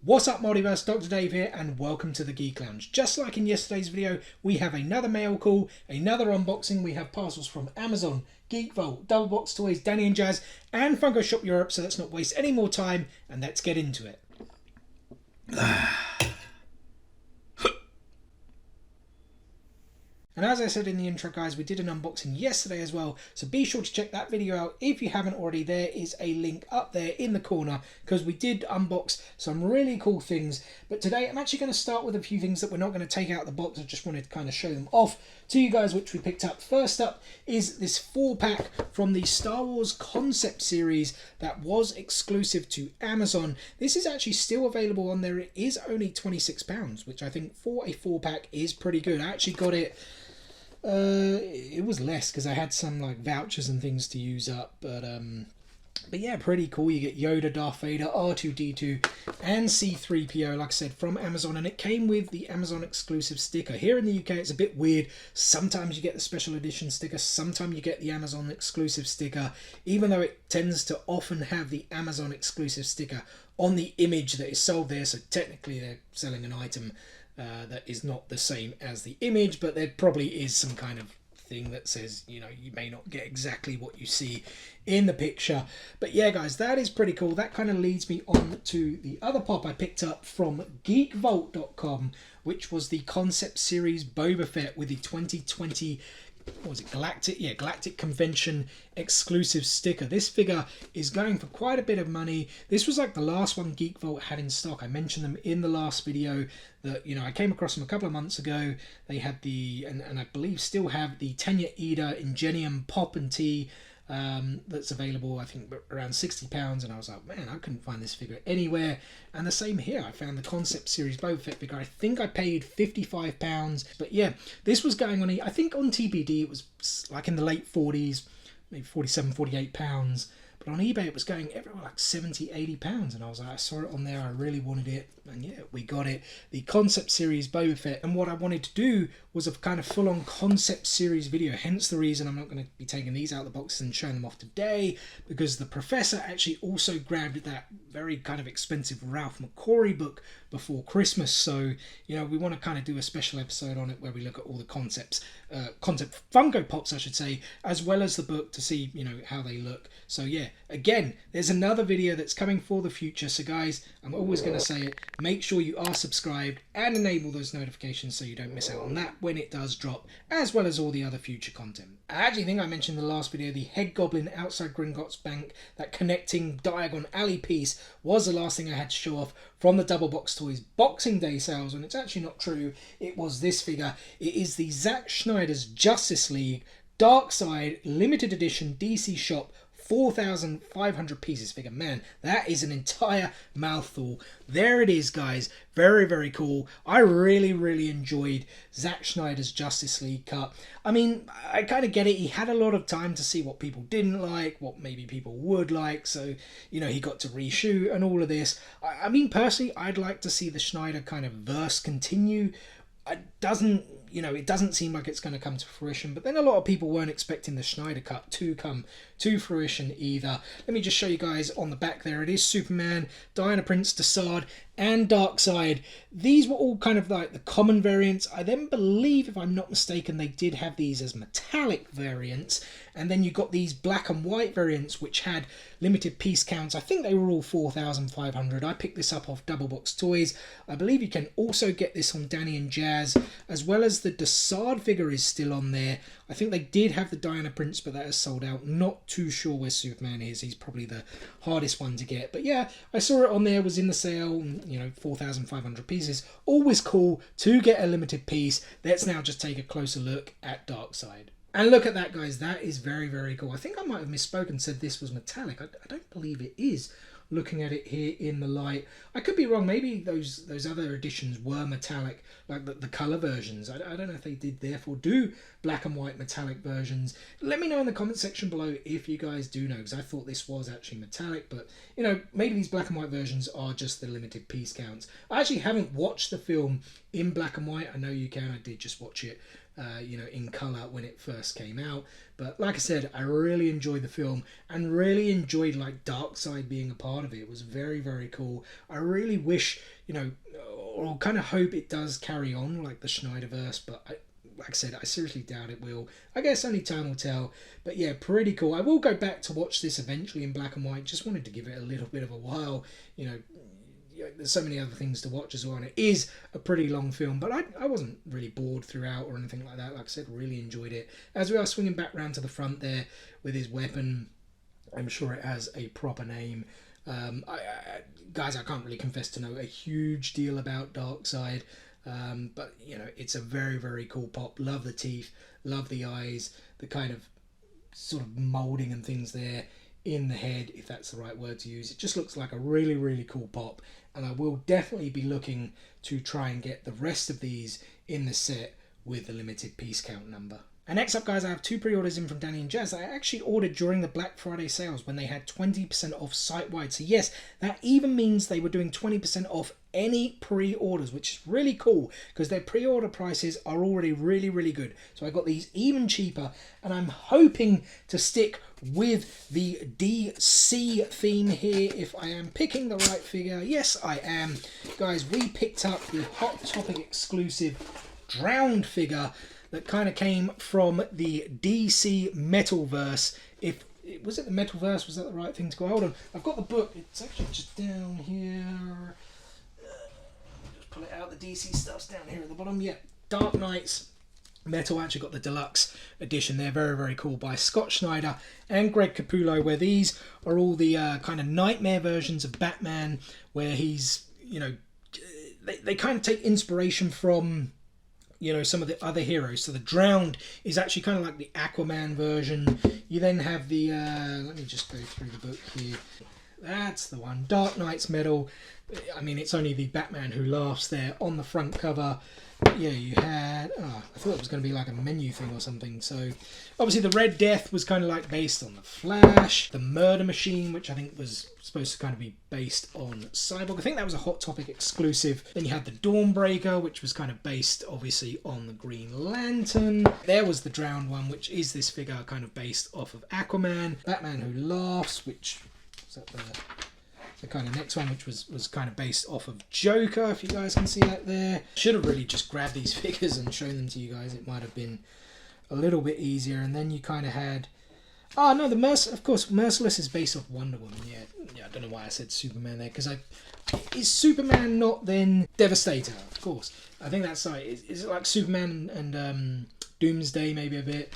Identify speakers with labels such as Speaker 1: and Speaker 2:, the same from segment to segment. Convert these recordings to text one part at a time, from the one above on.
Speaker 1: What's up, Multiverse? Dr. Dave here, and welcome to the Geek Lounge. Just like in yesterday's video, we have another mail call, another unboxing. We have parcels from Amazon, Geek Vault, Double Box Toys, Danny and Jazz, and Funko Shop Europe. So let's not waste any more time, and let's get into it. And as I said in the intro, guys, we did an unboxing yesterday as well, so be sure to check that video out if you haven't already. There is a link up there in the corner because we did unbox some really cool things. But today I'm actually going to start with a few things that we're not going to take out of the box. I just wanted to kind of show them off to you guys, which we picked up. First up is this 4-pack from the Star Wars concept series that was exclusive to Amazon. This is actually still available on there. It is only £26, which I think for a 4-pack is pretty good. I actually got it. It was less because I had some like vouchers and things to use up, but yeah, pretty cool. You get Yoda, Darth Vader, R2-D2, and C-3PO, like I said, from Amazon, and it came with the Amazon exclusive sticker. Here in the UK, it's a bit weird. Sometimes you get the special edition sticker, sometimes you get the Amazon exclusive sticker, even though it tends to often have the Amazon exclusive sticker on the image that is sold there. So technically, they're selling an item that is not the same as the image, but there probably is some kind of thing that says, you know, you may not get exactly what you see in the picture. But yeah, guys, that is pretty cool. That kind of leads me on to the other pop I picked up from geekvault.com, which was the concept series Boba Fett with the 2020 Galactic Convention exclusive sticker. This figure is going for quite a bit of money. This was like the last one Geek Vault had in stock. I mentioned them in the last video that, you know, I came across them a couple of months ago. They had the, and I believe still have the Tenya Ida Ingenium Pop and Tea that's available, I think around £60, and I was like, man, I couldn't find this figure anywhere. And the same here, I found the concept series Boba Fett figure. I think I paid £55, but yeah, this was going on, I think on TBD it was like in the late 40s, maybe 47, 48 pounds. But on eBay it was going everywhere like 70, 80 pounds, and I was like, I saw it on there, I really wanted it, and yeah, we got it. The concept series Boba Fett, and what I wanted to do was a kind of full-on concept series video, hence the reason I'm not going to be taking these out of the boxes and showing them off today, because the professor actually also grabbed that very kind of expensive Ralph McQuarrie book before Christmas, so, you know, we want to kind of do a special episode on it where we look at all the concept Funko Pops, I should say, as well as the book to see, you know, how they look. So yeah, again, there's another video that's coming for the future, so guys, I'm always going to say it, make sure you are subscribed and enable those notifications so you don't miss out on that when it does drop, as well as all the other future content. I actually think I mentioned in the last video the Head Goblin outside Gringotts Bank, that connecting Diagon Alley piece was the last thing I had to show off from the Double Box Toys Boxing Day sales, and it's actually not true. It was this figure. It is the Zack Snyders Justice League Darkseid limited edition DC Shop 4,500 pieces figure. Man, that is an entire mouthful. There it is, guys. Very, very cool. I really enjoyed Zack Snyders Justice League cut. I mean, I kind of get it. He had a lot of time to see what people didn't like, what maybe people would like. So, you know, he got to reshoot and all of this. I mean, personally, I'd like to see the Snyder kind of verse continue. It doesn't seem like it's going to come to fruition, but then a lot of people weren't expecting the Snyder cut to come to fruition either. Let me just show you guys on the back there. It is Superman, Diana Prince, Desaad, and Darkseid. These were all kind of like the common variants. I then believe, if I'm not mistaken, they did have these as metallic variants, and then you got these black and white variants which had limited piece counts. I think they were all 4,500. I picked this up off Double Box Toys. I believe you can also get this on Danny and Jazz, as well as the Desaad figure is still on there. I think they did have the Diana Prince, but that is sold out. Not too sure where Superman is. He's probably the hardest one to get. But yeah, I saw it on there, was in the sale, and, you know, 4,500 pieces. Always cool to get a limited piece. Let's now just take a closer look at Darkseid. And look at that, guys. That is very cool. I think I might have misspoken and said this was metallic. I don't believe it is. Looking at it here in the light, I could be wrong. Maybe those other editions were metallic, like the color versions. I don't know if they did therefore do black and white metallic versions. Let me know in the comment section below if you guys do know, because I thought this was actually metallic, but you know, maybe these black and white versions are just the limited piece counts. I actually haven't watched the film in black and white. I know you can. I did just watch it you know, in colour when it first came out. But like I said, I really enjoyed the film and really enjoyed like Darkseid being a part of it. It was very, very cool. I really wish, you know, or kind of hope it does carry on like the Snyderverse, but like I said, I seriously doubt it will. I guess only time will tell. But yeah, pretty cool. I will go back to watch this eventually in black and white. Just wanted to give it a little bit of a while. You know, there's so many other things to watch as well. And it is a pretty long film. But I wasn't really bored throughout or anything like that. Like I said, really enjoyed it. As we are swinging back round to the front there with his weapon, I'm sure it has a proper name. Guys, I can't really confess to know a huge deal about Darkseid. But you know, it's a very, very cool pop. Love the teeth, love the eyes, the kind of sort of molding and things there in the head, if that's the right word to use. It just looks like a really, really cool pop, and I will definitely be looking to try and get the rest of these in the set with the limited piece count number. And next up, guys, I have 2 pre-orders in from Danny and Jazz that I actually ordered during the Black Friday sales when they had 20% off site-wide. So yes, that even means they were doing 20% off any pre-orders, which is really cool because their pre-order prices are already really, really good. So I got these even cheaper, and I'm hoping to stick with the DC theme here if I am picking the right figure. Yes, I am. Guys, we picked up the Hot Topic exclusive Drowned figure that kind of came from the DC Metalverse. If was it the Metalverse? Was that the right thing to go? Hold on, I've got the book. It's actually just down here. Just pull it out. The DC stuff's down here at the bottom. Yeah, Dark Knights Metal. Actually got the deluxe edition there. Very, very cool by Scott Snyder and Greg Capullo. Where these are all the kind of nightmare versions of Batman, where he's, you know, they kind of take inspiration from, you know, some of the other heroes. So the Drowned is actually kind of like the Aquaman version. You then have the, let me just go through the book here. That's the one, Dark Knight's Metal. I mean, it's only the Batman Who Laughs there on the front cover. But yeah, you had, I thought it was going to be like a menu thing or something. So obviously the Red Death was kind of like based on the Flash. The Murder Machine, which I think was supposed to kind of be based on Cyborg. I think that was a Hot Topic exclusive. Then you had the Dawnbreaker, which was kind of based obviously on the Green Lantern. There was the Drowned one, which is this figure kind of based off of Aquaman. Batman Who Laughs, which was that the kind of next one, which was kind of based off of Joker, if you guys can see that there. Should have really just grabbed these figures and shown them to you guys. It might have been a little bit easier. And then you kind of had, oh no, of course, Merciless is based off Wonder Woman. Yeah, I don't know why I said Superman there, because is Superman not then Devastator? Of course, I think that's right. Is it like Superman and Doomsday maybe a bit?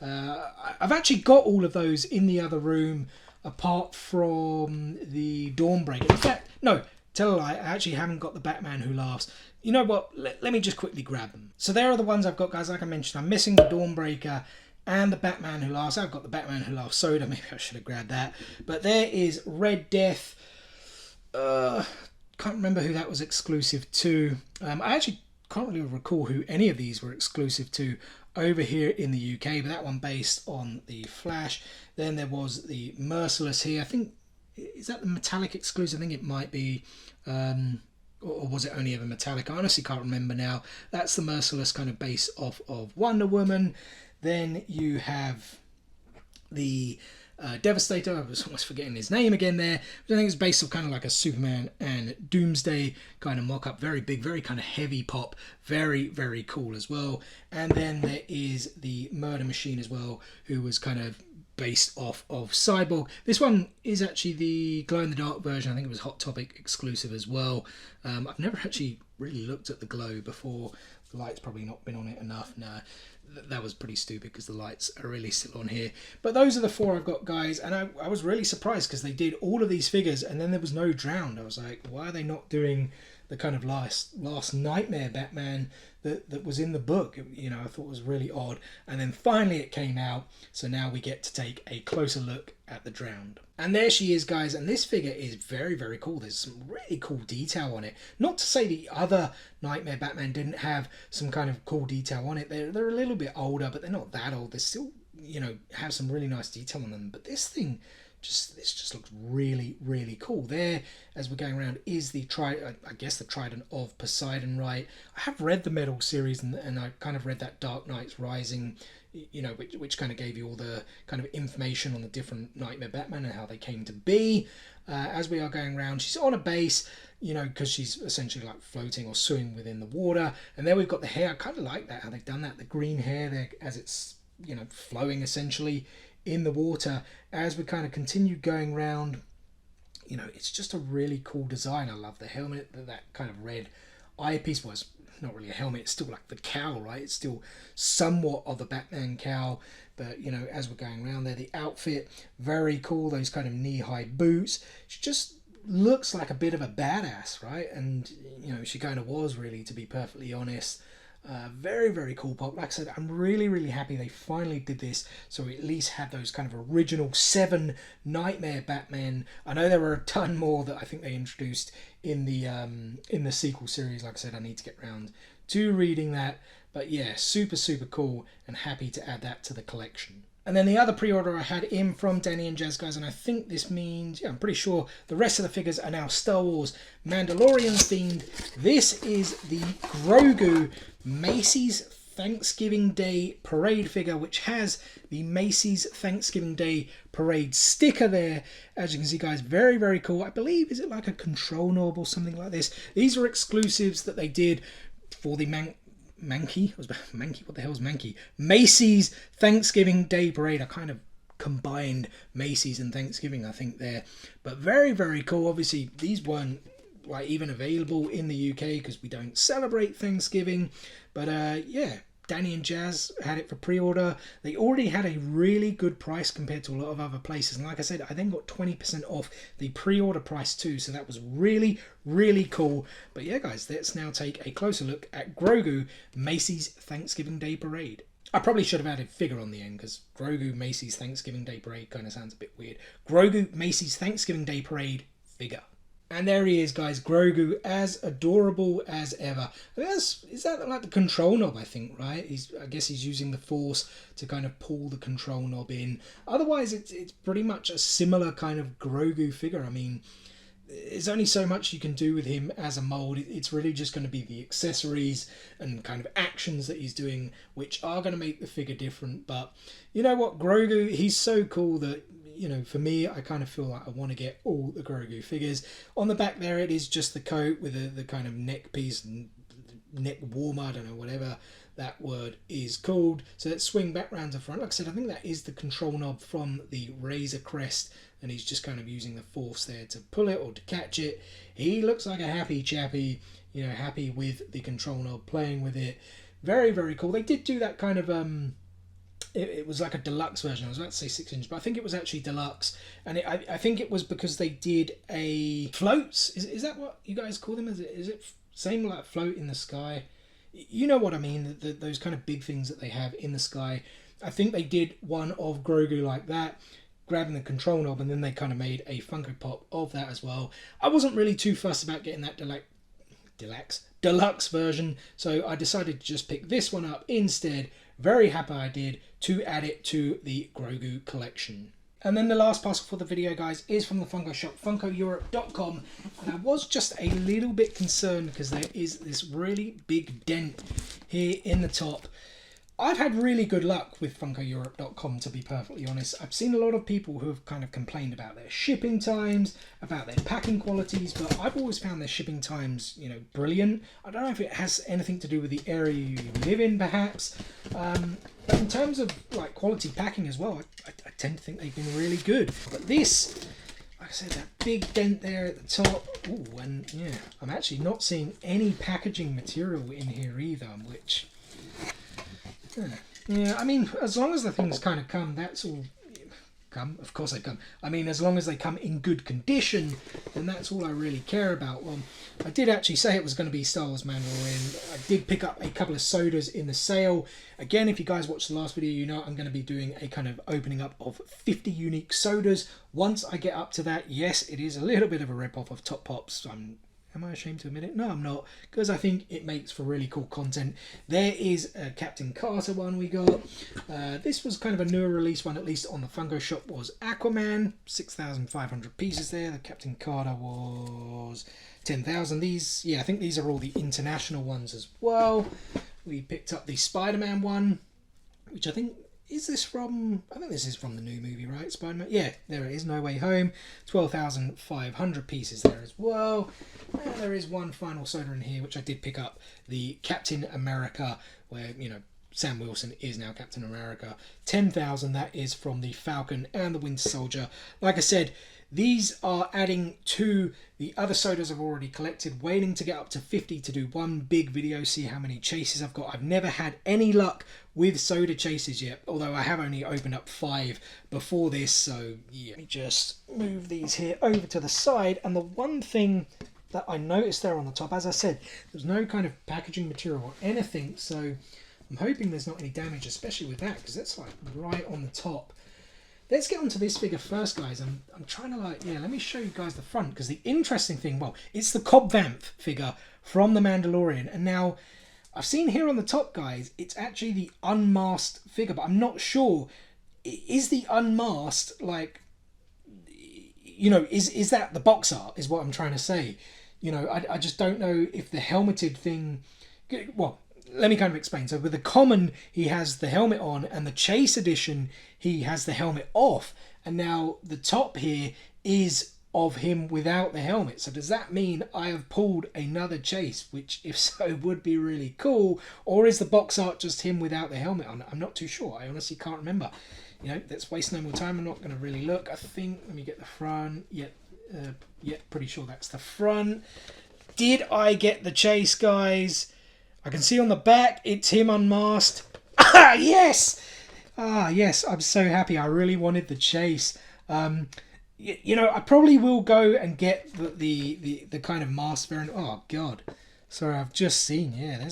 Speaker 1: I've actually got all of those in the other room, apart from the Dawnbreaker. In fact, no, tell a lie, I actually haven't got the Batman Who Laughs. You know what, let me just quickly grab them. So there are the ones I've got, guys. Like I mentioned, I'm missing the Dawnbreaker and the Batman Who Laughs. I've got the Batman Who Laughs soda, maybe I should have grabbed that. But there is Red Death. Can't remember who that was exclusive to. I actually can't really recall who any of these were exclusive to over here in the UK, but that one based on the Flash. Then there was the Merciless here. I think, is that the metallic exclusive? I think it might be, or was it only ever metallic? I honestly can't remember now. That's the Merciless, kind of based off of Wonder Woman. Then you have the Devastator. I was almost forgetting his name again there. But I think it's based off kind of like a Superman and Doomsday kind of mock-up. Very big, very kind of heavy pop. Very, very cool as well. And then there is the Murder Machine as well, who was kind of based off of Cyborg. This one is actually the glow-in-the-dark version. I think it was Hot Topic exclusive as well. I've never actually really looked at the glow before. The light's probably not been on it enough. Nah, that was pretty stupid because the lights are really still on here. But those are the 4 I've got, guys. And I was really surprised because they did all of these figures and then there was no Drowned. I was like, why are they not doing the kind of last Nightmare Batman that was in the book? You know, I thought it was really odd. And then finally it came out. So now we get to take a closer look at the Drowned. And there she is, guys. And this figure is very, very cool. There's some really cool detail on it. Not to say the other Nightmare Batman didn't have some kind of cool detail on it. They're a little bit older, but they're not that old. They still, you know, have some really nice detail on them. But this thing this just looks really, really cool. There, as we're going around, is the I guess the Trident of Poseidon, right? I have read the Metal series, and I kind of read that Dark Knights Rising, you know, which kind of gave you all the kind of information on the different Nightmare Batman and how they came to be. As we are going around, she's on a base, you know, because she's essentially like floating or swimming within the water. And there we've got the hair. I kind of like that, how they've done that, the green hair there as it's, you know, flowing essentially in the water. As we kind of continue going around, you know, it's just a really cool design. I love the helmet, that kind of red eyepiece. Was not really a helmet, it's still like the cowl, right? It's still somewhat of a Batman cowl, but you know, as we're going around there, the outfit, very cool, those kind of knee-high boots. She just looks like a bit of a badass, right? And you know, she kind of was, really, to be perfectly honest. Very, very cool pop. Like I said, I'm really, really happy they finally did this, so we at least had those kind of original 7 Nightmare Batman. I know there were a ton more that I think they introduced in the sequel series. Like I said, I need to get around to reading that, but yeah, super, super cool, and happy to add that to the collection. And then the other pre-order I had in from Danny and Jazz, guys, and I think this means, yeah, I'm pretty sure the rest of the figures are now Star Wars Mandalorian themed. This is the Grogu Macy's Thanksgiving Day Parade figure, which has the Macy's Thanksgiving Day Parade sticker there. As you can see, guys, very, very cool. I believe, is it like a control knob or something like this? These are exclusives that they did for the Mankey? What the hell is Mankey? Macy's Thanksgiving Day Parade. I kind of combined Macy's and Thanksgiving, I think, there. But very, very cool. Obviously, these weren't like even available in the UK because we don't celebrate Thanksgiving. But yeah, Danny and Jazz had it for pre-order. They already had a really good price compared to a lot of other places. And like I said, I then got 20% off the pre-order price too. So that was really, really cool. But yeah, guys, let's now take a closer look at Grogu Macy's Thanksgiving Day Parade. I probably should have added figure on the end because Grogu Macy's Thanksgiving Day Parade kind of sounds a bit weird. Grogu Macy's Thanksgiving Day Parade figure. And there he is, guys, Grogu, as adorable as ever. I mean, is that like the control knob, I think, right? I guess he's using the Force to kind of pull the control knob in. Otherwise, it's pretty much a similar kind of Grogu figure. I mean, there's only so much you can do with him as a mold. It's really just going to be the accessories and kind of actions that he's doing, which are going to make the figure different. But you know what, Grogu, he's so cool that, you know, for me, I kind of feel like I want to get all the Grogu figures. On the back there, it is just the coat with the kind of neck piece and neck warmer, I don't know, whatever that word is called. So let's swing back round to front. Like I said, I think that is the control knob from the Razor Crest, and he's just kind of using the Force there to pull it or to catch it. He looks like a happy chappy, you know, happy with the control knob, playing with it. Very, very cool. They did do that kind of it was like a deluxe version. I was about to say 6-inch, but I think it was actually deluxe. And I think it was because they did a floats. Is that what you guys call them? Is it same like float in the sky? You know what I mean? Those kind of big things that they have in the sky. I think they did one of Grogu like that, grabbing the control knob, and then they kind of made a Funko Pop of that as well. I wasn't really too fussed about getting that deluxe version, so I decided to just pick this one up instead. Very happy I did, to add it to the Grogu collection. And then the last parcel for the video, guys, is from the Funko Shop, FunkoEurope.com. And I was just a little bit concerned because there is this really big dent here in the top. I've had really good luck with FunkoEurope.com, to be perfectly honest. I've seen a lot of people who have kind of complained about their shipping times, about their packing qualities, but I've always found their shipping times, you know, brilliant. I don't know if it has anything to do with the area you live in, perhaps. But in terms of like quality packing as well, I tend to think they've been really good. But this, like I said, that big dent there at the top. Ooh, and yeah, I'm actually not seeing any packaging material in here either, which... yeah, I mean, as long as the things kind of come, that's all. Come, of course they come. I mean, as long as they come in good condition, then that's all I really care about. Well, I did actually say it was going to be Star Wars Mandalorian. I did pick up a couple of sodas in the sale. Again, if you guys watched the last video, you know I'm going to be doing a kind of opening up of 50 unique sodas. Once I get up to that, yes, it is a little bit of a rip-off of Top Pops. Am I ashamed to admit it? No, I'm not, because I think it makes for really cool content. There is a Captain Carter one we got. This was kind of a newer release one, at least on the Funko Shop, was Aquaman. 6,500 pieces there. The Captain Carter was 10,000. These, yeah, I think these are all the international ones as well. We picked up the Spider-Man one, which I think... Is this from... I think this is from the new movie, right? Spider-Man? Yeah, there it is. No Way Home. 12,500 pieces there as well. And there is one final soda in here, which I did pick up. The Captain America, where, you know, Sam Wilson is now Captain America. 10,000. That is from the Falcon and the Winter Soldier. Like I said, these are adding to the other sodas I've already collected, waiting to get up to 50 to do one big video, see how many chases I've got. I've never had any luck with soda chases yet, although I have only opened up 5 before this, so yeah. Let me just move these here over to the side, and the one thing that I noticed there on the top, as I said, there's no kind of packaging material or anything, so I'm hoping there's not any damage, especially with that, because that's like right on the top. Let's get onto this figure first, guys. I'm trying to let me show you guys the front, because the interesting thing, well, it's the Cobb Vanth figure from The Mandalorian. And now, I've seen here on the top, guys, it's actually the unmasked figure, but I'm not sure. Is the unmasked, like, you know, is that the box art, is what I'm trying to say. You know, I just don't know if the helmeted thing, well, let me kind of explain. So with the common, he has the helmet on, and the Chase edition, he has the helmet off. And now the top here is of him without the helmet. So does that mean I have pulled another Chase, which if so would be really cool? Or is the box art just him without the helmet on? I'm not too sure. I honestly can't remember. You know, let's waste no more time. I'm not going to really look. I think, let me get the front. Yeah, pretty sure that's the front. Did I get the Chase, guys? I can see on the back, it's him unmasked. Ah, yes! Ah, yes, I'm so happy. I really wanted the Chase. You know, I probably will go and get the kind of mask variant. Oh, God. Sorry, I've just seen. Yeah,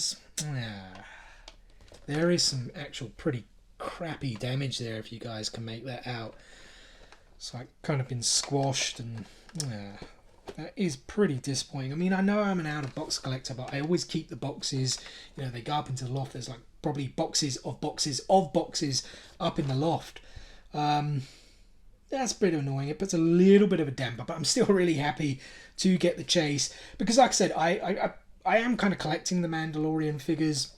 Speaker 1: there is some actual pretty crappy damage there, if you guys can make that out. It's like kind of been squashed, and that is pretty disappointing. I mean, I know I'm an out-of-box collector, but I always keep the boxes. You know, they go up into the loft. There's like probably boxes of boxes of boxes up in the loft. That's a bit annoying. It puts a little bit of a damper, but I'm still really happy to get the Chase. Because like I said, I am kind of collecting the Mandalorian figures,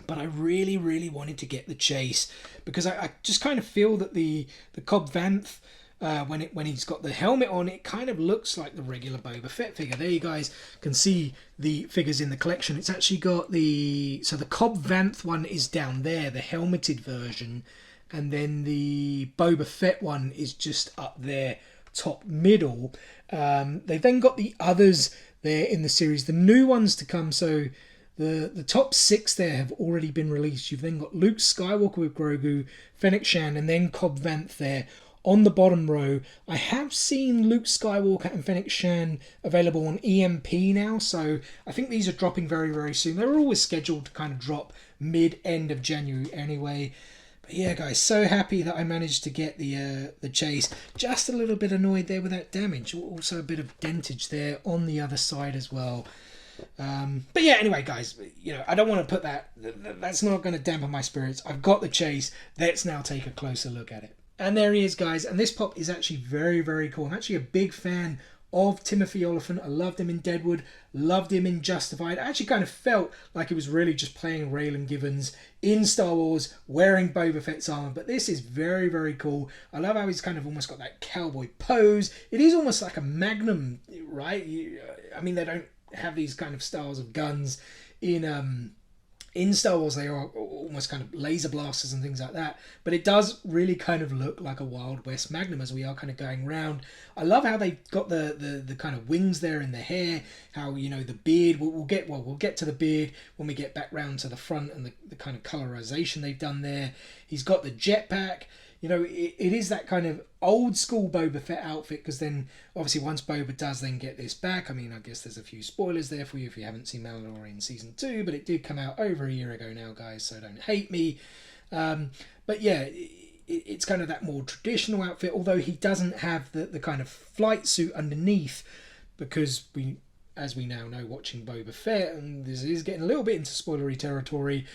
Speaker 1: but I really, really wanted to get the Chase. Because I just kind of feel that the Cobb Vanth, when he's got the helmet on, it kind of looks like the regular Boba Fett figure. There you guys can see the figures in the collection. It's actually got so the Cobb Vanth one is down there, the helmeted version, and then the Boba Fett one is just up there, top middle. They've then got the others there in the series, the new ones to come. So the top 6 there have already been released. You've then got Luke Skywalker with Grogu, Fennec Shand, and then Cobb Vanth there on the bottom row. I have seen Luke Skywalker and Fennec Shand available on EMP now, so I think these are dropping very, very soon. They're always scheduled to kind of drop mid-end of January anyway. But yeah, guys, so happy that I managed to get the Chase. Just a little bit annoyed there with that damage. Also a bit of dentage there on the other side as well. But yeah, anyway, guys, you know, I don't want to put that's not going to dampen my spirits. I've got the Chase. Let's now take a closer look at it. And there he is, guys. And this pop is actually very, very cool. I'm actually a big fan of Timothy Oliphant. I loved him in Deadwood, loved him in Justified. I actually kind of felt like it was really just playing Raylan Givens in Star Wars, wearing Boba Fett's armor. But this is very, very cool. I love how he's kind of almost got that cowboy pose. It is almost like a Magnum, right? I mean, they don't have these kind of styles of guns in Star Wars. They are almost kind of laser blasters and things like that, but it does really kind of look like a Wild West Magnum as we are kind of going round. I love how they've got the kind of wings there in the hair, how, you know, the beard, we'll get to the beard when we get back round to the front, and the kind of colorization they've done there. He's got the jetpack. You know, it is that kind of old school Boba Fett outfit, because then obviously once Boba does then get this back, I mean, I guess there's a few spoilers there for you if you haven't seen Mandalorian Season 2, but it did come out over a year ago now, guys, so don't hate me. But yeah, it's kind of that more traditional outfit, although he doesn't have the kind of flight suit underneath, because we as we now know, watching Boba Fett, and this is getting a little bit into spoilery territory,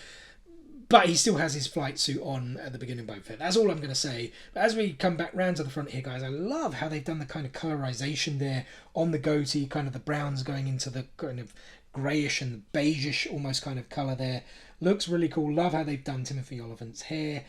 Speaker 1: but he still has his flight suit on at the beginning of Boba Fett. That's all I'm going to say. But as we come back round to the front here, guys, I love how they've done the kind of colorization there on the goatee, kind of the browns going into the kind of greyish and beigeish almost kind of colour there. Looks really cool. Love how they've done Timothy Olyphant's hair,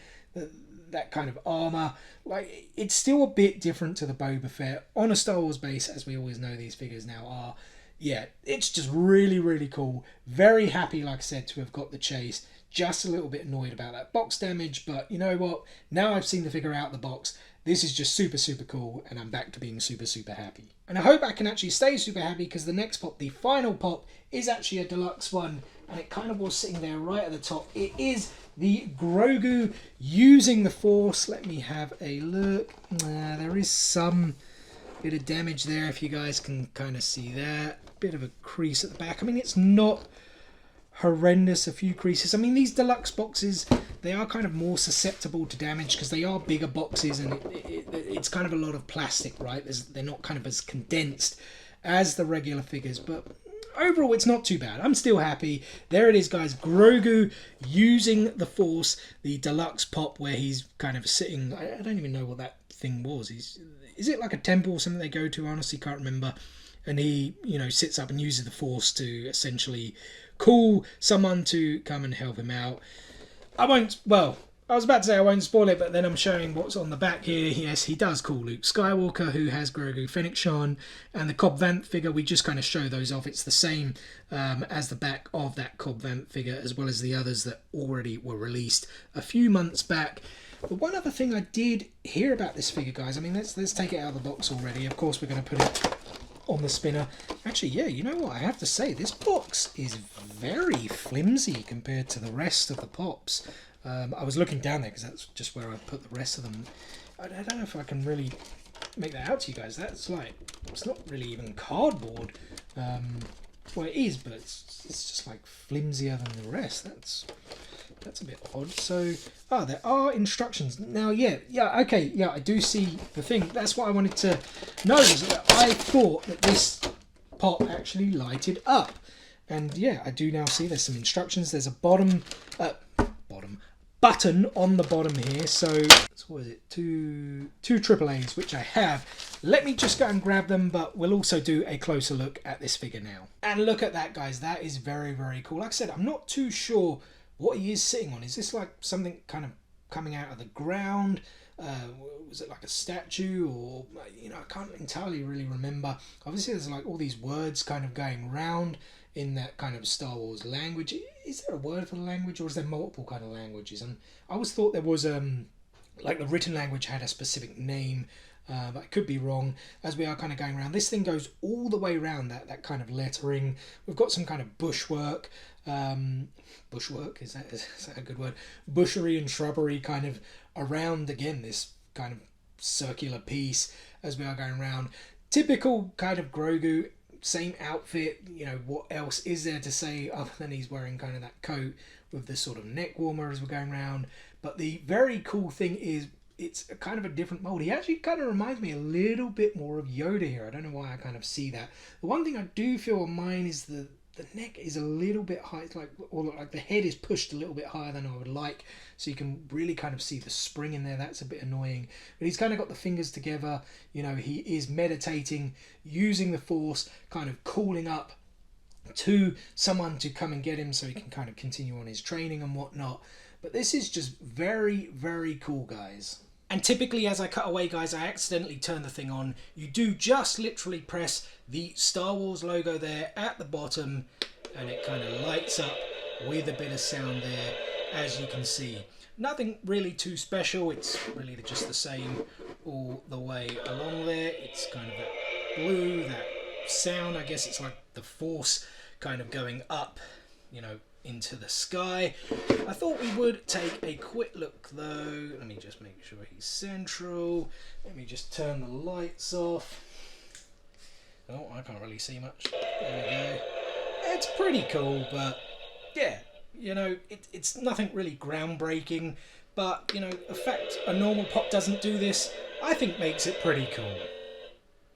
Speaker 1: that kind of armour. Like, it's still a bit different to the Boba Fett on a Star Wars base, as we always know these figures now are. Yeah, it's just really, really cool. Very happy, like I said, to have got the chase. Just a little bit annoyed about that box damage, but you know what? Now I've seen the figure out of the box. This is just super, super cool, and I'm back to being super, super happy. And I hope I can actually stay super happy, because the next pop, the final pop, is actually a deluxe one, and it kind of was sitting there right at the top. It is the Grogu using the Force. Let me have a look. There is some bit of damage there, if you guys can kind of see that. Bit of a crease at the back. I mean, it's not horrendous, a few creases. I mean, these deluxe boxes, they are kind of more susceptible to damage because they are bigger boxes, and it's kind of a lot of plastic, right? They're not kind of as condensed as the regular figures, but overall it's not too bad. I'm still happy. There it is, guys. Grogu using the Force, the deluxe pop, where he's kind of sitting. I don't even know what that thing was. Is it like a temple or something they go to? I honestly can't remember. And he, you know, sits up and uses the Force to essentially call someone to come and help him out. I was about to say I won't spoil it, but then I'm showing what's on the back here. Yes, he does call Luke Skywalker, who has Grogu Fennec on, and the Cobb Vanth figure, we just kind of show those off. It's the same as the back of that Cobb Vanth figure, as well as the others that already were released a few months back. But one other thing I did hear about this figure, guys, I mean, let's take it out of the box already. Of course, we're going to put it on the spinner. Actually, yeah, you know what? I have to say, this box is very flimsy compared to the rest of the pops. I was looking down there because that's just where I put the rest of them. I don't know if I can really make that out to you guys. That's like, it's not really even cardboard. Well, it is, but it's just like flimsier than the rest. That's a bit odd. So, there are instructions. Now, okay, I do see the thing. That's what I wanted to know, is that I thought that this pop actually lighted up. And yeah, I do now see there's some instructions. There's a button on the bottom here. So what is it? Two AAAs, which I have. Let me just go and grab them, but we'll also do a closer look at this figure now. And look at that, guys. That is very, very cool. Like I said, I'm not too sure what he is sitting on. Is this like something kind of coming out of the ground? Was it like a statue, or, you know, I can't entirely really remember. Obviously there's like all these words kind of going around in that kind of Star Wars language. Is there a word for the language, or is there multiple kind of languages? And I always thought there was like the written language had a specific name, but I could be wrong. As we are kind of going around, this thing goes all the way around that kind of lettering. We've got some kind of bushwork. Bushwork, is that a good word? Bushery and shrubbery kind of around, again, this kind of circular piece as we are going around. Typical kind of Grogu, same outfit. You know, what else is there to say other than he's wearing kind of that coat with this sort of neck warmer as we're going around. But the very cool thing is it's a kind of a different mold. He actually kind of reminds me a little bit more of Yoda here. I don't know why I kind of see that. The one thing I do feel on mine is the neck is a little bit high, like the head is pushed a little bit higher than I would like, so you can really kind of see the spring in there. That's a bit annoying, but he's kind of got the fingers together. You know, he is meditating, using the Force, kind of calling up to someone to come and get him so he can kind of continue on his training and whatnot. But this is just very, very cool, guys. And typically as I cut away, guys, I accidentally turn the thing on. You do just literally press the Star Wars logo there at the bottom, and it kind of lights up with a bit of sound there, as you can see. Nothing really too special. It's really just the same all the way along there. It's kind of that blue, that sound. I guess it's like the Force kind of going up, you know, into the sky. I thought we would take a quick look though. Let me just make sure he's central. Let me just turn the lights off. Oh, I can't really see much. There we go. It's pretty cool, but yeah, you know, it's nothing really groundbreaking, but you know, the fact a normal pop doesn't do this, I think makes it pretty cool.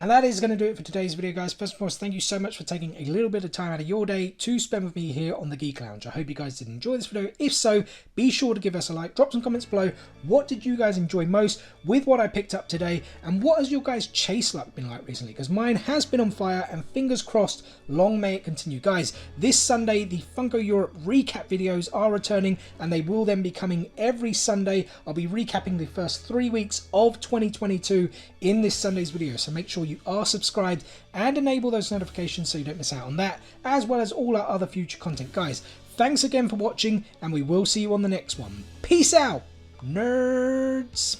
Speaker 1: And that is going to do it for today's video, guys. First and foremost, thank you so much for taking a little bit of time out of your day to spend with me here on the Geek Lounge. I hope you guys did enjoy this video. If so, be sure to give us a like. Drop some comments below. What did you guys enjoy most with what I picked up today? And what has your guys' chase luck been like recently? Because mine has been on fire, and fingers crossed, long may it continue. Guys, this Sunday, the Funko Europe recap videos are returning, and they will then be coming every Sunday. I'll be recapping the first 3 weeks of 2022 in this Sunday's video. So make sure you are subscribed and enable those notifications so you don't miss out on that, as well as all our other future content. Guys, thanks again for watching, and we will see you on the next one. Peace out, nerds.